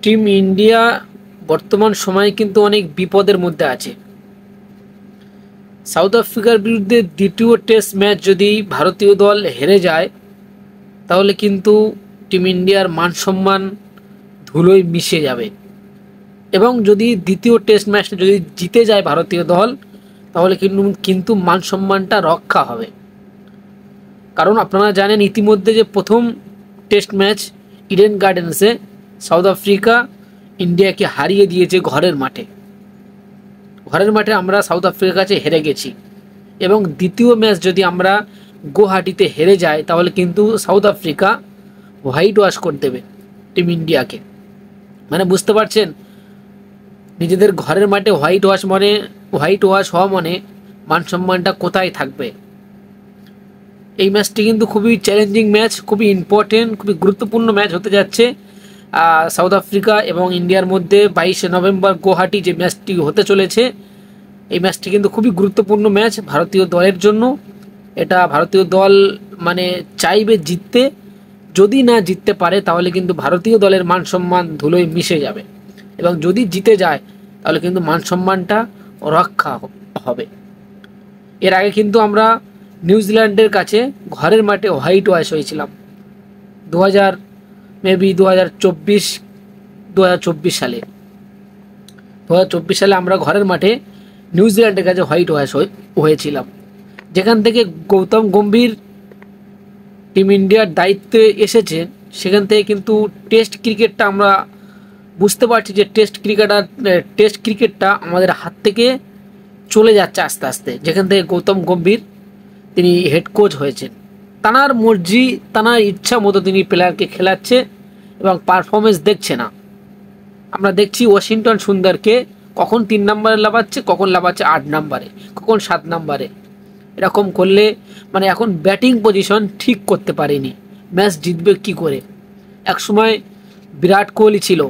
Team India বর্তমান সময়ে কিন্তু অনেক বিপদের মধ্যে আছে। সাউথ আফ্রিকার বিরুদ্ধে দ্বিতীয় টেস্ট ম্যাচ যদি ভারতীয় দল হেরে যায় তাহলে কিন্তু টিম ইন্ডিয়ার মান সম্মান ধুলোয় মিশে যাবে। এবং যদি দ্বিতীয় টেস্ট ম্যাচটা যদি জিতে যায় ভারতীয় দল তাহলে কিন্তু মান সম্মানটা রক্ষা হবে। কারণ আপনারা জানেন ইতিমধ্যে যে প্রথম টেস্ট ম্যাচ ইডেন গার্ডেন্সে সাউথ আফ্রিকা ইন্ডিয়াকে হারিয়ে দিয়েছে ঘরের মাঠে। আমরা সাউথ আফ্রিকার কাছে হেরে গেছি এবং দ্বিতীয় ম্যাচ যদি আমরা গুয়াহাটিতে হেরে যাই তাহলে কিন্তু সাউথ আফ্রিকা হোয়াইট ওয়াশ করে দেবে টিম ইন্ডিয়াকে। মানে বুঝতে পারছেন, নিজেদের ঘরের মাঠে হোয়াইট ওয়াশ হওয়া মানে মান সম্মানটা কোথায় থাকবে। এই ম্যাচটি কিন্তু খুবই চ্যালেঞ্জিং ম্যাচ, খুবই ইম্পর্টেন্ট, খুবই গুরুত্বপূর্ণ ম্যাচ হতে যাচ্ছে সাউথ আফ্রিকা এবং ইন্ডিয়ার মধ্যে 22শে নভেম্বর গুয়াহাটি যে ম্যাচটি হতে চলেছে। এই ম্যাচটি কিন্তু খুবই গুরুত্বপূর্ণ ম্যাচ ভারতীয় দলের জন্য। এটা ভারতীয় দল মানে চাইবে জিততে, যদি না জিততে পারে তাহলে কিন্তু ভারতীয় দলের মান সম্মান ধুলোয় মিশে যাবে এবং যদি জিতে যায় তাহলে কিন্তু মান সম্মানটা রক্ষা হবে। এর আগে কিন্তু আমরা নিউজিল্যান্ডের কাছে ঘরের মাঠে হোয়াইট ওয়াশ হয়েছিলাম 2024 সালে। 2024 সালে আমরা ঘরের মাঠে নিউজিল্যান্ডের কাছে হোয়াইট ওয়াশ হয়েছিলাম, যেখান থেকে গৌতম গম্ভীর টিম ইন্ডিয়ার দায়িত্বে এসেছে। সেখান থেকে কিন্তু টেস্ট ক্রিকেটটা আমরা বুঝতে পারছি যে টেস্ট ক্রিকেটটা আমাদের হাত থেকে চলে যাচ্ছে আস্তে আস্তে। যেখান থেকে গৌতম গম্ভীর তিনি হেড কোচ হয়েছেন, তানার মর্জি তানার ইচ্ছা মতো তিনি প্লেয়ারকে খেলাচ্ছে এবং পারফরমেন্স দেখছে না। আমরা দেখছি ওয়াশিংটন সুন্দরকে কখন 3 নম্বরে লাফাচ্ছে, কখন লাফাচ্ছে 8 নম্বরে, কখন 7 নম্বরে। এরকম করলে মানে এখন ব্যাটিং পজিশন ঠিক করতে পারেনি, ম্যাচ জিতবে কি করে। একসময় বিরাট কোহলি ছিল,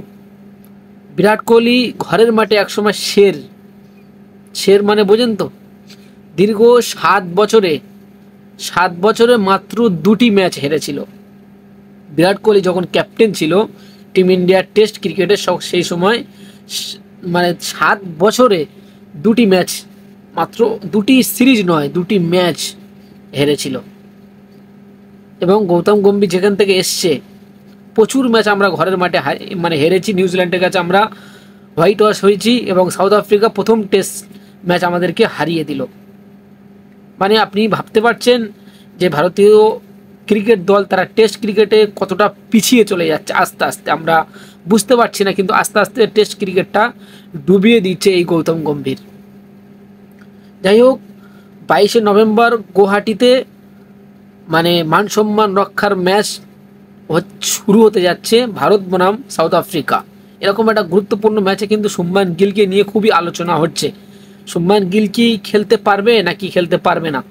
বিরাট কোহলি ঘরের মাঠে একসময় শের মানে বোঝেন তো। দীর্ঘ 7 বছরে মাত্র 2টি ম্যাচ হেরেছিল বিরাট কোহলি যখন ক্যাপ্টেন ছিল টিম ইন্ডিয়ার টেস্ট ক্রিকেটের। সেই সময় মানে 7 বছরে 2টি ম্যাচ, মাত্র 2টি সিরিজ নয় 2টি ম্যাচ হেরেছিল। এবং গৌতম গম্ভীর যেখান থেকে এসছে প্রচুর ম্যাচ আমরা ঘরের মাঠে মানে হেরেছি। নিউজিল্যান্ডের কাছে আমরা হোয়াইট ওয়াশ হয়েছি এবং সাউথ আফ্রিকা প্রথম টেস্ট ম্যাচ আমাদেরকে হারিয়ে দিল। মানে আপনি ভাবতে পারছেন যে ভারতীয় ক্রিকেট দল তারা টেস্ট ক্রিকেটে কতটা পিছিয়ে চলে যাচ্ছে আস্তে আস্তে। আমরা বুঝতে পারছি না, কিন্তু আস্তে আস্তে টেস্ট ক্রিকেটটা ডুবিয়ে দিচ্ছে এই গৌতম গম্ভীর। যাই হোক, 22শে নভেম্বর গুয়াহাটিতে মানে মান সম্মান রক্ষার ম্যাচ শুরু হতে যাচ্ছে ভারত বনাম সাউথ আফ্রিকা। এরকম একটা গুরুত্বপূর্ণ ম্যাচে কিন্তু শুভমান গিলকে নিয়ে খুবই আলোচনা হচ্ছে। শুভমান গিল কি খেলতে পারবে নাকি খেলতে পারবে না।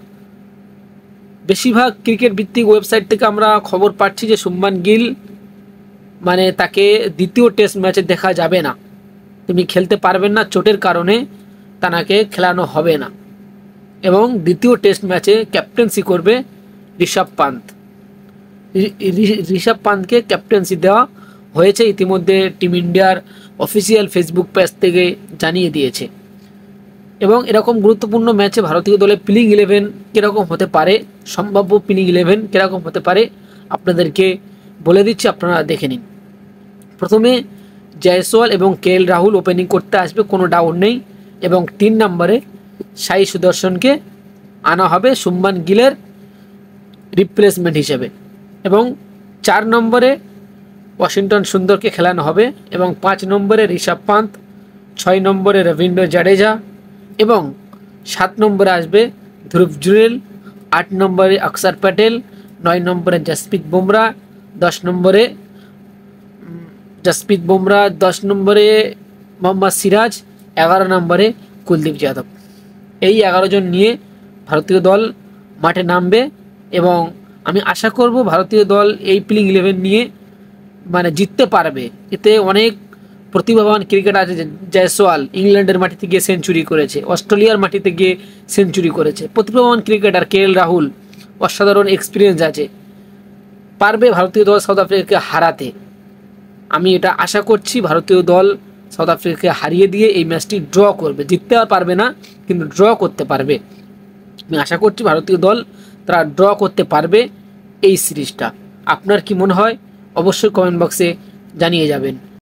বেশিরভাগ ক্রিকেট ভিত্তিক ওয়েবসাইট থেকে আমরা খবর পাচ্ছি যে শুভমান গিল মানে তাকে দ্বিতীয় টেস্ট ম্যাচে দেখা যাবে না, তিনি খেলতে পারবেন না, চোটের কারণে তাকে খেলানো হবে না। এবং দ্বিতীয় টেস্ট ম্যাচে ক্যাপ্টেন্সি করবে ঋষভ পান্থকে ক্যাপ্টেন্সি দেওয়া হয়েছে ইতিমধ্যে, টিম ইন্ডিয়ার অফিসিয়াল ফেসবুক পেজ থেকে জানিয়ে দিয়েছে। এবং এরকম গুরুত্বপূর্ণ ম্যাচে ভারতীয় দলে প্লেইং 11 কীরকম হতে পারে, সম্ভাব্য প্লেইং 11 কীরকম হতে পারে আপনাদেরকে বলে দিচ্ছি, আপনারা দেখে নিন। প্রথমে জয়সওয়াল এবং কেএল রাহুল ওপেনিং করতে আসবে, কোনো ডাউট নেই। এবং 3 নম্বরে সাই সুদর্শনকে আনা হবে শুভমান গিলের রিপ্লেসমেন্ট হিসেবে। এবং 4 নম্বরে ওয়াশিংটন সুন্দরকে খেলানো হবে এবং 5 নম্বরে ঋষভ পান্থ, 6 নম্বরে রবীন্দ্র জাডেজা এবং 7 নম্বরে আসবে ধ্রুব জুরেল, 8 নম্বরে অক্ষর প্যাটেল, 9 নম্বরে জসপ্রীত বুমরা, 10 নম্বরে মোহাম্মদ সিরাজ, 11 নম্বরে কুলদীপ যাদব। এই 11 জন নিয়ে ভারতীয় দল মাঠে নামবে এবং আমি আশা করব ভারতীয় দল এই প্লেইং 11 নিয়ে মানে জিততে পারবে। এতে অনেক প্রতিভাবান ক্রিকেট আছে। জয়সওয়াল ইংল্যান্ডের মাটিতে গিয়ে সেঞ্চুরি করেছে, অস্ট্রেলিয়ার মাটিতে গিয়ে সেঞ্চুরি করেছে, প্রতিভাবান ক্রিকেটার কেএল রাহুল অসাধারণ এক্সপিরিয়েন্স আছে, পারবে ভারতীয় দল সাউথ আফ্রিকাকে হারাতে। আমি এটা আশা করছি ভারতীয় দল সাউথ আফ্রিকাকে হারিয়ে দিয়ে এই ম্যাচটি ড্র করবে। জিততে আর পারবে না, কিন্তু ড্র করতে পারবে। আমি আশা করছি ভারতীয় দল তারা ড্র করতে পারবে এই সিরিজটা। আপনার কি মনে হয় অবশ্যই কমেন্ট বক্সে জানিয়ে যাবেন।